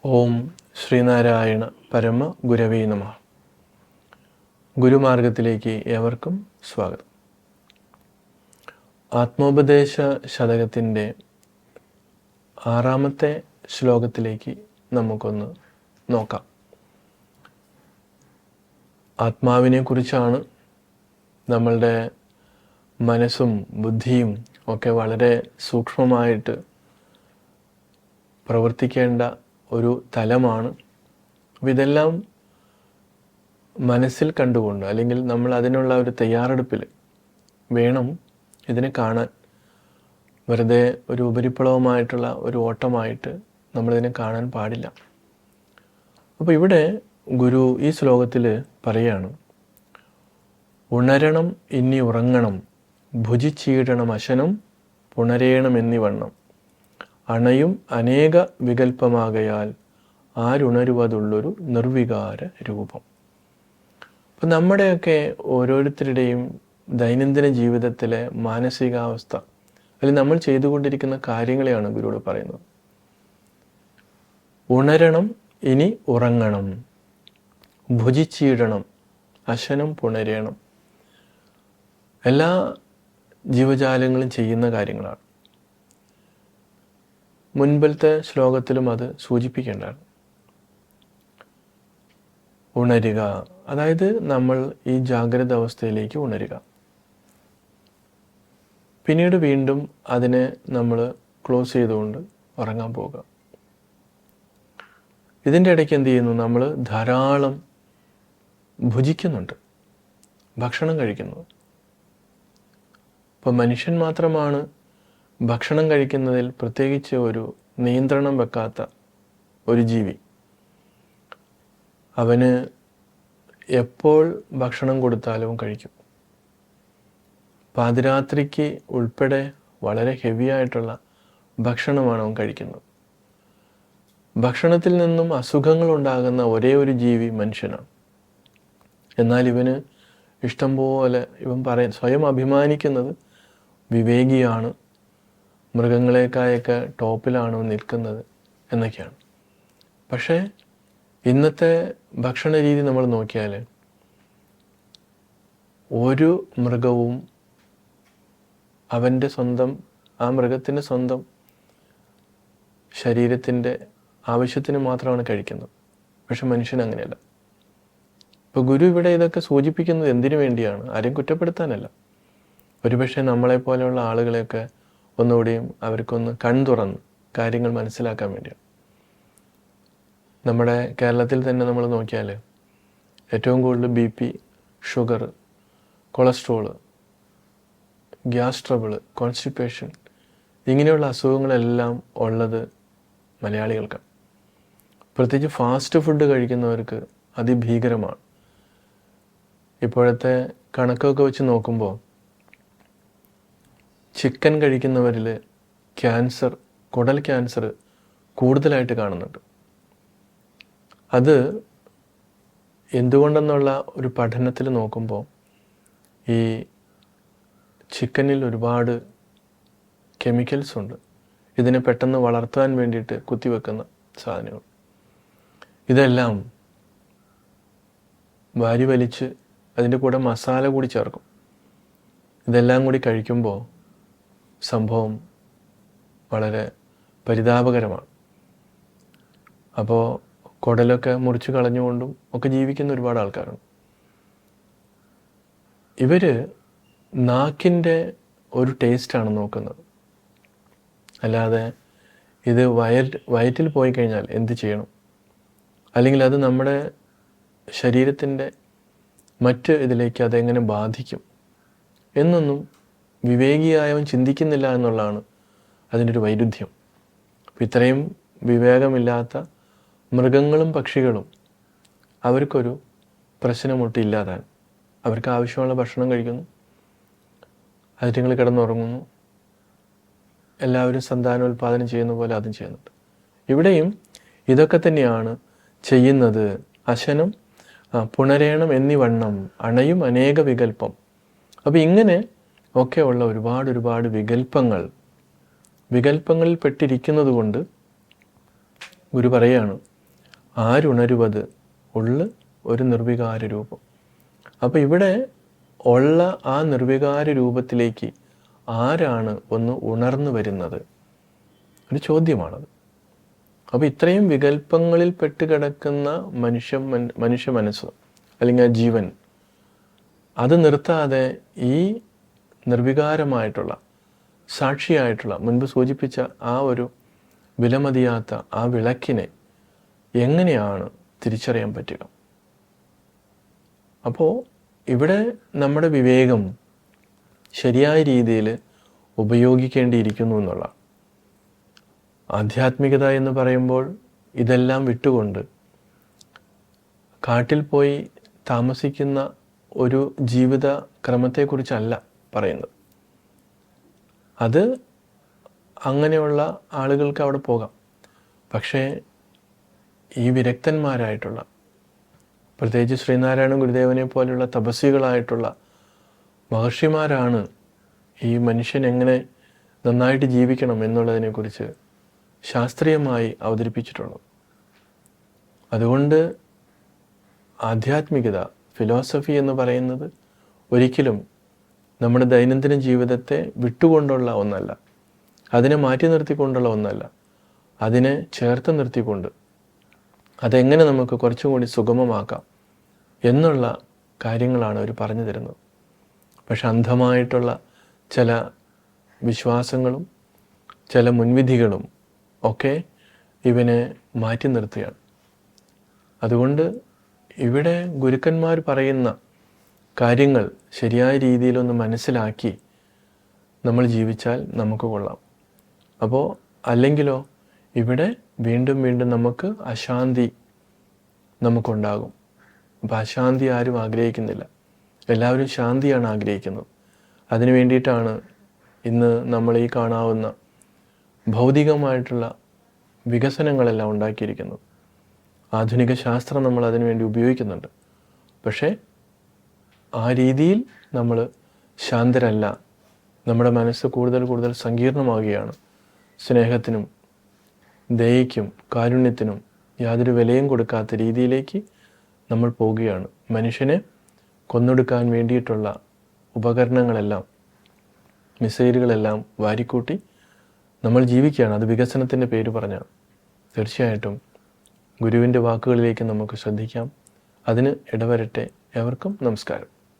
ഓം ശ്രീനാരായണ പരമ ഗുരവേ നമഃ. ഗുരുമാർഗത്തിലേക്ക് ഏവർക്കും സ്വാഗതം. ആത്മോപദേശ ശതകത്തിൻ്റെ 6-ാമത്തെ ശ്ലോകത്തിലേക്ക് നമുക്കൊന്ന് നോക്കാം. ആത്മാവിനെ കുറിച്ചാണ്. നമ്മളുടെ മനസ്സും ബുദ്ധിയും ഒക്കെ വളരെ സൂക്ഷ്മമായിട്ട് പ്രവർത്തിക്കേണ്ട ഒരു തലമാണ്. അപ്പോൾ ഇതെല്ലാം മനസ്സിൽ കണ്ടുകൊണ്ട്, അല്ലെങ്കിൽ നമ്മൾ അതിനുള്ള ഒരു തയ്യാറെടുപ്പിൽ വേണം ഇതിനെ കാണാൻ. വെറുതെ ഒരു ഉപരിപ്ലവമായിട്ടുള്ള ഒരു ഓട്ടമായിട്ട് നമ്മളിതിനെ കാണാൻ പാടില്ല. അപ്പോൾ ഇവിടെ ഗുരു ഈ ശ്ലോകത്തിൽ പറയുകയാണ്, ഉണരണം ഇനി ഉറങ്ങണം, ഭുജിച്ചീടണം അശനം, പുണരേണം എന്നിവണ്ണം, അണയും അനേക വികൽപ്പമാകയാൽ ആരുണരുവതുള്ളൊരു നിർവികാര രൂപം. അപ്പം നമ്മുടെയൊക്കെ ഓരോരുത്തരുടെയും ദൈനംദിന ജീവിതത്തിലെ മാനസികാവസ്ഥ, അല്ലെങ്കിൽ നമ്മൾ ചെയ്തുകൊണ്ടിരിക്കുന്ന കാര്യങ്ങളെയാണ് ഗുരുവോട് പറയുന്നത്. ഉണരണം ഇനി ഉറങ്ങണം, ഭുജിച്ചീടണം അശനം, പുണരേണം. എല്ലാ ജീവജാലങ്ങളും ചെയ്യുന്ന കാര്യങ്ങളാണ്. മുൻപിലത്തെ ശ്ലോകത്തിലും അത് സൂചിപ്പിക്കേണ്ടതാണ്. ഉണരുക, അതായത് നമ്മൾ ഈ ജാഗ്രത അവസ്ഥയിലേക്ക് ഉണരുക. പിന്നീട് വീണ്ടും അതിനെ നമ്മൾ ക്ലോസ് ചെയ്തുകൊണ്ട് ഉറങ്ങാൻ പോകുക. ഇതിൻ്റെ ഇടയ്ക്ക് എന്ത് ചെയ്യുന്നു? നമ്മൾ ധാരാളം ഭുജിക്കുന്നുണ്ട്, ഭക്ഷണം കഴിക്കുന്നു. ഇപ്പോൾ മനുഷ്യൻ മാത്രമാണ് ഭക്ഷണം കഴിക്കുന്നതിൽ പ്രത്യേകിച്ച് ഒരു നിയന്ത്രണം വെക്കാത്ത ഒരു ജീവി. അവന് എപ്പോൾ ഭക്ഷണം കൊടുത്താലും കഴിക്കും. പാതിരാത്രിക്ക് ഉൾപ്പെടെ വളരെ ഹെവി ആയിട്ടുള്ള ഭക്ഷണമാണ് അവൻ കഴിക്കുന്നത്. ഭക്ഷണത്തിൽ നിന്നും അസുഖങ്ങൾ ഉണ്ടാകുന്ന ഒരേ ഒരു ജീവി മനുഷ്യനാണ്. എന്നാൽ ഇവന് ഇഷ്ടം പോലെ ഇവൻ സ്വയം അഭിമാനിക്കുന്നത് വിവേകിയാണ്, മൃഗങ്ങളെക്കായൊക്കെ ടോപ്പിലാണ് നിൽക്കുന്നത് എന്നൊക്കെയാണ്. പക്ഷേ ഇന്നത്തെ ഭക്ഷണ രീതി നമ്മൾ നോക്കിയാൽ ഒരു മൃഗവും അവൻ്റെ സ്വന്തം, ആ മൃഗത്തിൻ്റെ സ്വന്തം ശരീരത്തിൻ്റെ ആവശ്യത്തിന് മാത്രമാണ് കഴിക്കുന്നത്. പക്ഷെ മനുഷ്യൻ അങ്ങനെയല്ല. ഇപ്പോൾ ഗുരു ഇവിടെ ഇതൊക്കെ സൂചിപ്പിക്കുന്നത് എന്തിനു വേണ്ടിയാണ്? ആരെയും കുറ്റപ്പെടുത്താനല്ല. ഒരുപക്ഷെ നമ്മളെപ്പോലെയുള്ള ആളുകളെയൊക്കെ ഒന്നുകൂടിയും അവർക്കൊന്ന് കൺതുറന്ന് കാര്യങ്ങൾ മനസ്സിലാക്കാൻ വേണ്ടിയാണ്. നമ്മുടെ കേരളത്തിൽ തന്നെ നമ്മൾ നോക്കിയാൽ ഏറ്റവും കൂടുതൽ BP, sugar, cholesterol, gas trouble, constipation, ഇങ്ങനെയുള്ള അസുഖങ്ങളെല്ലാം ഉള്ളത് മലയാളികൾക്കാണ്. പ്രത്യേകിച്ച് ഫാസ്റ്റ് ഫുഡ് കഴിക്കുന്നവർക്ക് അതിഭീകരമാണ്. ഇപ്പോഴത്തെ കണക്കൊക്കെ വെച്ച് നോക്കുമ്പോൾ ചിക്കൻ കഴിക്കുന്നവരിൽ ക്യാൻസർ, കുടൽ ക്യാൻസർ കൂടുതലായിട്ട് കാണുന്നുണ്ട്. അത് എന്തുകൊണ്ടെന്നുള്ള ഒരു പഠനത്തിൽ നോക്കുമ്പോൾ ഈ ചിക്കനിൽ ഒരുപാട് കെമിക്കൽസ് ഉണ്ട്. ഇതിനെ പെട്ടെന്ന് വളർത്താൻ വേണ്ടിയിട്ട് കുത്തിവെക്കുന്ന സാധനങ്ങൾ. ഇതെല്ലാം വാരി വലിച്ച് അതിൻ്റെ കൂടെ മസാല കൂടി ചേർക്കും. ഇതെല്ലാം കൂടി കഴിക്കുമ്പോൾ സംഭവം വളരെ പരിതാപകരമാണ്. അപ്പോൾ കുടലൊക്കെ മുറിച്ച് കളഞ്ഞുകൊണ്ടും ഒക്കെ ജീവിക്കുന്ന ഒരുപാട് ആൾക്കാരുണ്ട്. ഇവർ നാക്കിൻ്റെ ഒരു ടേസ്റ്റാണ് നോക്കുന്നത്, അല്ലാതെ ഇത് വയറ്റിൽ പോയി കഴിഞ്ഞാൽ എന്ത് ചെയ്യണം, അല്ലെങ്കിൽ അത് നമ്മുടെ ശരീരത്തിൻ്റെ മറ്റ് ഇതിലേക്ക് അതെങ്ങനെ ബാധിക്കും എന്നൊന്നും വിവേകിയായവൻ ചിന്തിക്കുന്നില്ല എന്നുള്ളതാണ് അതിൻ്റെ ഒരു വൈരുദ്ധ്യം. ഇത്രയും വിവേകമില്ലാത്ത മൃഗങ്ങളും പക്ഷികളും അവർക്കൊരു പ്രശ്നമൊട്ടില്ലാതാൻ, അവർക്ക് ആവശ്യമുള്ള ഭക്ഷണം കഴിക്കുന്നു, അതിങ്ങൾ കിടന്നുറങ്ങുന്നു, എല്ലാവരും സന്താനോൽപാദനം ചെയ്യുന്ന പോലെ അതും ചെയ്യുന്നുണ്ട്. ഇവിടെയും ഇതൊക്കെ തന്നെയാണ് ചെയ്യുന്നത്. അശനം, പുണരേണം എന്നിവണ്ണം, അണയും അനേക വികൽപ്പം. അപ്പോൾ ഇങ്ങനെ ഒക്കെയുള്ള ഒരുപാട് വികൽപ്പങ്ങളിൽ പെട്ടിരിക്കുന്നത് കൊണ്ട് ഗുരു പറയാണ്, ആരുണരുവത് ഉള്ള് ഒരു നിർവികാര രൂപം. അപ്പോൾ ഇവിടെ ഉള്ള ആ നിർവികാര രൂപത്തിലേക്ക് ആരാണ് ഒന്ന് ഉണർന്നു വരുന്നത്? ഒരു ചോദ്യമാണത്. അപ്പോൾ ഇത്രയും വികല്പങ്ങളിൽ പെട്ട് കിടക്കുന്ന മനുഷ്യ മനസ്സ് അല്ലെങ്കിൽ ആ ജീവൻ, അത് നിർത്താതെ ഈ നിർവികാരമായിട്ടുള്ള സാക്ഷിയായിട്ടുള്ള മുൻപ് സൂചിപ്പിച്ച ആ ഒരു വിലമതിയാത്ത ആ വിളക്കിനെ എങ്ങനെയാണ് തിരിച്ചറിയാൻ പറ്റുക? അപ്പോൾ ഇവിടെ നമ്മുടെ വിവേകം ശരിയായ രീതിയിൽ ഉപയോഗിക്കേണ്ടിയിരിക്കുന്നു എന്നുള്ള. ആധ്യാത്മികത എന്ന് പറയുമ്പോൾ ഇതെല്ലാം വിട്ടുകൊണ്ട് കാട്ടിൽ പോയി താമസിക്കുന്ന ഒരു ജീവിത ക്രമത്തെക്കുറിച്ചല്ല പറയുന്നത്. അത് അങ്ങനെയുള്ള ആളുകൾക്ക് അവിടെ പോകാം. പക്ഷേ ഈ വിരക്തന്മാരായിട്ടുള്ള, പ്രത്യേകിച്ച് ശ്രീനാരായണ ഗുരുദേവനെ പോലെയുള്ള തപസ്വികളായിട്ടുള്ള മഹർഷിമാരാണ് ഈ മനുഷ്യൻ എങ്ങനെ നന്നായിട്ട് ജീവിക്കണം എന്നുള്ളതിനെക്കുറിച്ച് ശാസ്ത്രീയമായി അവതരിപ്പിച്ചിട്ടുള്ളത്. അതുകൊണ്ട് ആധ്യാത്മികത, ഫിലോസഫി എന്ന് പറയുന്നത് ഒരിക്കലും നമ്മുടെ ദൈനംദിന ജീവിതത്തെ വിട്ടുകൊണ്ടുള്ള ഒന്നല്ല, അതിനെ മാറ്റി നിർത്തിക്കൊണ്ടുള്ള ഒന്നല്ല, അതിനെ ചേർത്ത് നിർത്തിക്കൊണ്ട് അതെങ്ങനെ നമുക്ക് കുറച്ചും കൂടി സുഗമമാക്കാം എന്നുള്ള കാര്യങ്ങളാണ് അവർ പറഞ്ഞു തരുന്നത്. പക്ഷെ അന്ധമായിട്ടുള്ള ചില വിശ്വാസങ്ങളും ചില മുൻവിധികളും ഒക്കെ ഇവനെ മാറ്റി നിർത്തുകയാണ്. അതുകൊണ്ട് ഇവിടെ ഗുരുക്കന്മാർ പറയുന്ന കാര്യങ്ങൾ ശരിയായ രീതിയിലൊന്ന് മനസ്സിലാക്കി നമ്മൾ ജീവിച്ചാൽ നമുക്ക് കൊള്ളാം. അപ്പോൾ അല്ലെങ്കിലോ ഇവിടെ വീണ്ടും വീണ്ടും നമുക്ക് അശാന്തി നമുക്കുണ്ടാകും. അപ്പോൾ അശാന്തി ആരും ആഗ്രഹിക്കുന്നില്ല, എല്ലാവരും ശാന്തിയാണ് ആഗ്രഹിക്കുന്നത്. അതിനു വേണ്ടിയിട്ടാണ് ഇന്ന് നമ്മൾ ഈ കാണാവുന്ന ഭൗതികമായിട്ടുള്ള വികസനങ്ങളെല്ലാം ഉണ്ടാക്കിയിരിക്കുന്നത്. ആധുനിക ശാസ്ത്രം നമ്മൾ അതിനു വേണ്ടി ഉപയോഗിക്കുന്നുണ്ട്. പക്ഷേ ആ രീതിയിൽ നമ്മൾ ശാന്തരല്ല. നമ്മുടെ മനസ്സ് കൂടുതൽ കൂടുതൽ സങ്കീർണമാവുകയാണ്. സ്നേഹത്തിനും ദയയ്ക്കും കാരുണ്യത്തിനും യാതൊരു വിലയും കൊടുക്കാത്ത രീതിയിലേക്ക് നമ്മൾ പോവുകയാണ്. മനുഷ്യനെ കൊന്നൊടുക്കാൻ വേണ്ടിയിട്ടുള്ള ഉപകരണങ്ങളെല്ലാം, മിസൈലുകളെല്ലാം വാരിക്കൂട്ടി നമ്മൾ ജീവിക്കുകയാണ്. അത് വികസനത്തിൻ്റെ പേര് പറഞ്ഞാണ്. തീർച്ചയായിട്ടും ഗുരുവിൻ്റെ വാക്കുകളിലേക്ക് നമുക്ക് ശ്രദ്ധിക്കാം. അതിന് ഇടവരട്ടെ. എവർക്കും നമസ്കാരം.